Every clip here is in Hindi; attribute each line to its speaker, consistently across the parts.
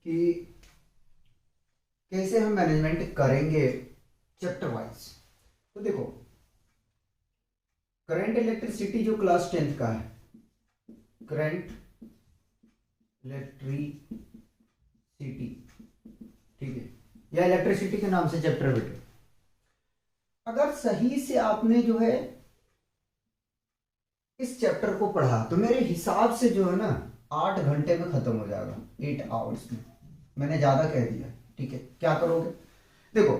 Speaker 1: कि कैसे हम मैनेजमेंट करेंगे चैप्टर वाइज। तो देखो, करंट इलेक्ट्रिसिटी जो क्लास 10th का है, करंट इलेक्ट्रिसिटी, ठीक है, या इलेक्ट्रिसिटी के नाम से चैप्टर बेटे, अगर सही से आपने जो है इस चैप्टर को पढ़ा तो मेरे हिसाब से जो है ना 8 घंटे में खत्म हो जाएगा, 8 आवर्स में। मैंने ज्यादा कह दिया, ठीक है। क्या करोगे, देखो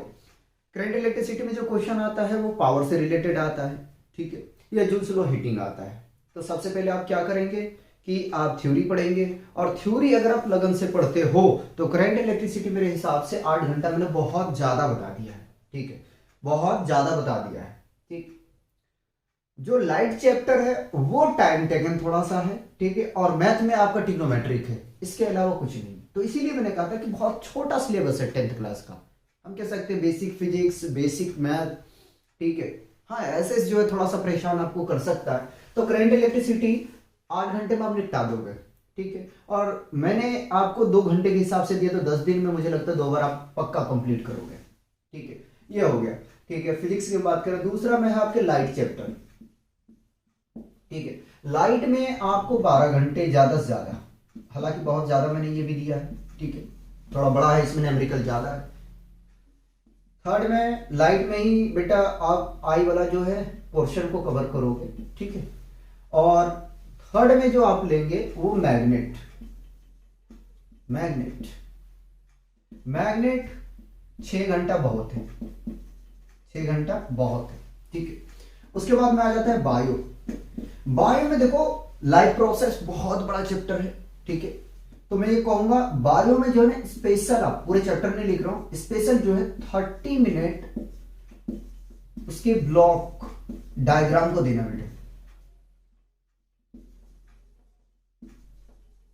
Speaker 1: करंट इलेक्ट्रिसिटी में जो क्वेश्चन आता है वो पावर से रिलेटेड आता है, ठीक है, या जूल्स लॉ हीटिंग आता है। तो सबसे पहले आप क्या करेंगे कि आप थ्योरी पढ़ेंगे, और थ्योरी अगर आप लगन से पढ़ते हो तो करंट इलेक्ट्रिसिटी मेरे हिसाब से 8 घंटा मैंने बहुत ज्यादा बता दिया है, ठीक है, बहुत ज्यादा बता दिया है, ठीक। जो लाइट चैप्टर है वो टाइम टेकन थोड़ा सा है, ठीक है, और मैथ में आपका ट्रिग्नोमेट्रिक है, इसके अलावा कुछ नहीं। तो इसीलिए मैंने कहा था कि बहुत छोटा सिलेबस है 10th क्लास का। हम कह सकते हैं बेसिक फिजिक्स, बेसिक मैथ, ठीक है। हाँ, ऐसे जो है थोड़ा सा परेशान आपको कर सकता है। तो करंट इलेक्ट्रिसिटी 8 घंटे में आप निपटा दोगे, ठीक है। और मैंने आपको 2 घंटे के हिसाब से दिया, तो 10 दिन में मुझे लगता है 2 बार आप पक्का कंप्लीट करोगे, ठीक है। ये हो गया, ठीक है। फिजिक्स की बात करें, दूसरा में है आपके लाइट चैप्टर, ठीक है। लाइट में आपको 12 घंटे ज्यादा से ज्यादा, हालांकि बहुत ज्यादा मैंने ये भी दिया है, ठीक है, थोड़ा बड़ा है इसमें, न्यूमेरिकल ज्यादा है। थर्ड में लाइट में ही बेटा आप आई वाला जो है पोर्शन को कवर करोगे, ठीक है। और थर्ड में जो आप लेंगे वो मैग्नेट, मैग्नेट मैग्नेट 6 घंटा बहुत है, 6 घंटा बहुत है, ठीक है। उसके बाद में आ जाता है बायो। बायो में देखो लाइफ प्रोसेस बहुत बड़ा चैप्टर है, ठीक है। तो मैं ये कहूंगा बायो में जो है ना स्पेशल, आप पूरे चैप्टर नहीं लिख रहा हूं, स्पेशल जो है 30 मिनट उसके ब्लॉक डायग्राम को देना बेटे,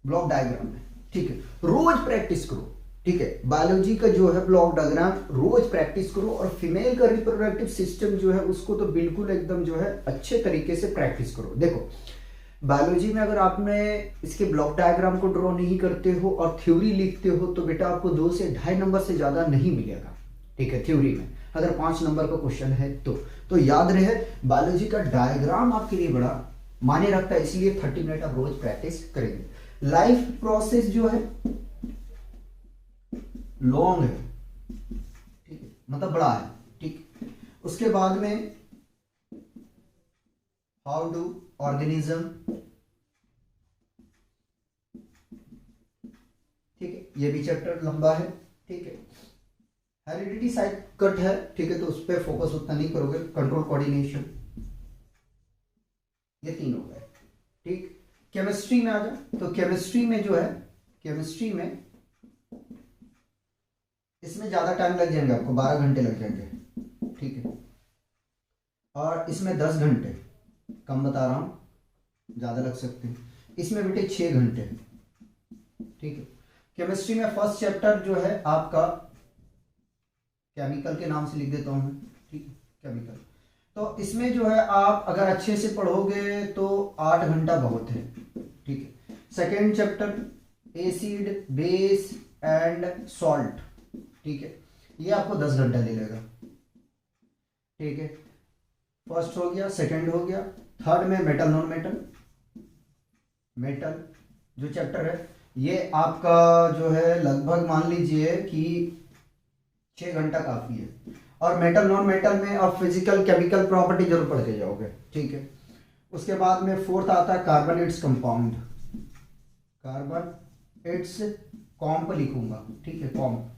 Speaker 1: ब्लॉक डायग्राम में, ठीक है। रोज प्रैक्टिस करो, ठीक है। बायोलॉजी का जो है ब्लॉक डायग्राम रोज प्रैक्टिस करो, और फीमेल का रिप्रोडक्टिव सिस्टम जो है उसको तो बिल्कुल एकदम जो है अच्छे तरीके से प्रैक्टिस करो। देखो बायोलॉजी में अगर आपने इसके ब्लॉक डायग्राम को ड्रॉ नहीं करते हो और थ्योरी लिखते हो तो बेटा आपको 2 से 2.5 नंबर से ज्यादा नहीं मिलेगा, ठीक है। थ्योरी में अगर 5 नंबर का क्वेश्चन है तो याद रहे बायोलॉजी का डायग्राम आपके लिए बड़ा मायने रखता है, इसलिए 30 मिनट आप रोज प्रैक्टिस करेंगे। लाइफ प्रोसेस जो है लॉन्ग है, ठीक है, मतलब बड़ा है, ठीक। उसके बाद में हाउ डू ऑर्गेनिज्म, ठीक है, ये भी चैप्टर लंबा है, ठीक है। हेरिडिटी साइड कट है, ठीक है, तो उस पर फोकस उतना नहीं करोगे। कंट्रोल कोऑर्डिनेशन, ये 3 हो गए, ठीक। केमिस्ट्री में आ जाओ, तो केमिस्ट्री में जो है, केमिस्ट्री में इसमें ज्यादा टाइम लग जाएंगे, आपको 12 घंटे लग जाएंगे, ठीक है। और इसमें 10 घंटे, कम बता रहा हूं, ज्यादा लग सकते हैं। इसमें बेटे 6 घंटे, ठीक है। केमिस्ट्री में फर्स्ट चैप्टर जो है आपका केमिकल के नाम से लिख देता हूं मैं, ठीक है, केमिकल। तो इसमें जो है आप अगर अच्छे से पढ़ोगे तो 8 घंटा बहुत है, ठीक है। Second chapter acid, base and salt, ठीक है, ये आपको 10 घंटा ले लेगा, ठीक है। फर्स्ट हो गया, सेकेंड हो गया। थर्ड में मेटल नॉन मेटल, मेटल जो चैप्टर है ये आपका जो है लगभग मान लीजिए कि 6 घंटा काफी है। और मेटल नॉन मेटल में आप फिजिकल केमिकल प्रॉपर्टी जरूर पढ़ के जाओगे, ठीक है। उसके बाद में फोर्थ आता है carbon its compound, carbon its comp लिखूंगा, ठीक है, कॉम्प।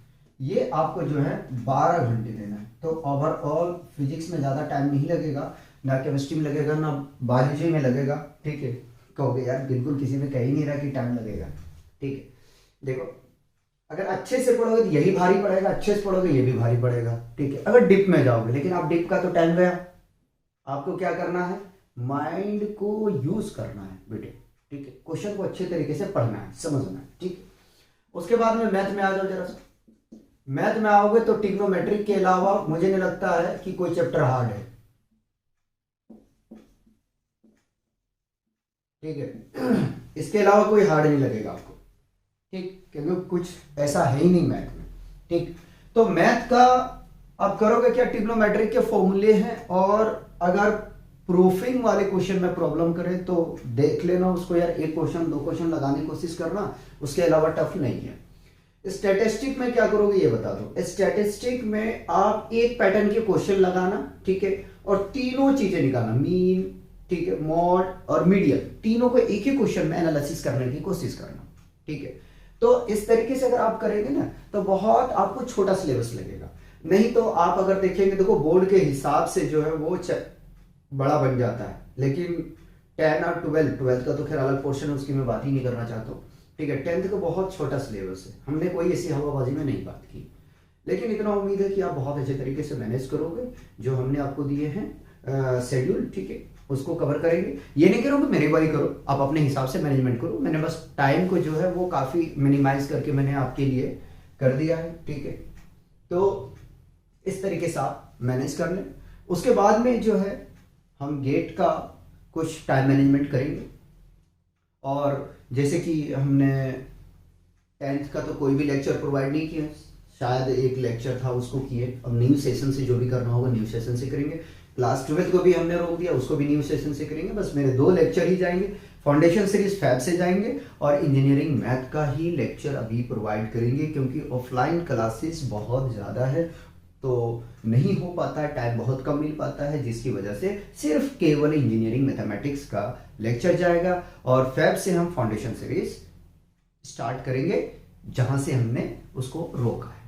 Speaker 1: ये आपको जो है 12 घंटे देना है। तो ओवरऑल फिजिक्स में ज्यादा टाइम नहीं लगेगा, ना केमिस्ट्री में लगेगा, ना बायोलॉजी में लगेगा, ठीक है। कहोगे यार बिल्कुल किसी में कह ही नहीं रहा कि टाइम लगेगा, ठीक है। देखो अगर अच्छे से पढ़ोगे तो यही भारी पड़ेगा, अच्छे से पढ़ोगे ये भी भारी पड़ेगा, ठीक है। अगर डिप में जाओगे, लेकिन आप डिप का तो टाइम गया, आपको क्या करना है, माइंड को यूज करना है बेटे, ठीक है। क्वेश्चन को अच्छे तरीके से पढ़ना है, समझना है, ठीक। उसके बाद में मैथ में आ जाओ जरा सा। मैथ में आओगे तो ट्रिग्नोमेट्रिक के अलावा मुझे नहीं लगता है कि कोई चैप्टर हार्ड है, ठीक है। इसके अलावा कोई हार्ड नहीं लगेगा आपको, ठीक, क्योंकि कुछ ऐसा है ही नहीं मैथ में। ठीक, तो मैथ का आप करोगे क्या, ट्रिग्नोमेट्रिक के फॉर्मूले हैं, और अगर प्रूफिंग वाले क्वेश्चन में प्रॉब्लम करे तो देख लेना उसको यार, एक क्वेश्चन दो क्वेश्चन लगाने की कोशिश करना, उसके अलावा टफ नहीं है। स्टैटिस्टिक में क्या करोगे ये बता दो। स्टैटिस्टिक में आप एक पैटर्न के क्वेश्चन लगाना, ठीक है, और तीनों चीजें निकालना, मीन, ठीक है, मॉड और मीडियन, तीनों को एक ही क्वेश्चन में एनालिसिस करने की कोशिश करना। ठीक है, तो इस तरीके से अगर आप करेंगे ना तो बहुत आपको छोटा सिलेबस लगेगा। नहीं तो आप अगर देखेंगे, देखो बोर्ड के हिसाब से जो है वो बड़ा बन जाता है, लेकिन 10 और 12 का तो खैर अलग पोर्शन है, उसकी मैं बात ही नहीं करना चाहता हूँ। ठीक है, 10th का बहुत छोटा सिलेबस है, हमने कोई ऐसी हवाबाजी में नहीं बात की, लेकिन इतना उम्मीद है कि आप बहुत अच्छे तरीके से मैनेज करोगे, जो हमने आपको दिए हैं शेड्यूल, ठीक है, उसको कवर करेंगे। ये नहीं करोगे मेरे बारी करो, आप अपने हिसाब से मैनेजमेंट करो, मैंने बस टाइम को जो है वो काफ़ी मिनिमाइज करके मैंने आपके लिए कर दिया है। ठीक है, तो इस तरीके से आप मैनेज कर लें। उसके बाद में जो है हम गेट का कुछ टाइम मैनेजमेंट करेंगे, और जैसे कि हमने 10th का तो कोई भी लेक्चर प्रोवाइड नहीं किया, शायद एक लेक्चर था उसको किए, अब न्यू सेशन से जो भी करना होगा न्यू सेशन से करेंगे। क्लास 12th को भी हमने रोक दिया, उसको भी न्यू सेशन से करेंगे। बस मेरे 2 लेक्चर ही जाएंगे, फाउंडेशन सीरीज फैब से जाएंगे, और इंजीनियरिंग मैथ का ही लेक्चर अभी प्रोवाइड करेंगे, क्योंकि ऑफलाइन क्लासेस बहुत ज़्यादा है तो नहीं हो पाता है, टाइम बहुत कम मिल पाता है, जिसकी वजह से सिर्फ केवल इंजीनियरिंग मैथमेटिक्स का लेक्चर जाएगा, और फैब से हम फाउंडेशन सीरीज स्टार्ट करेंगे जहां से हमने उसको रोका है।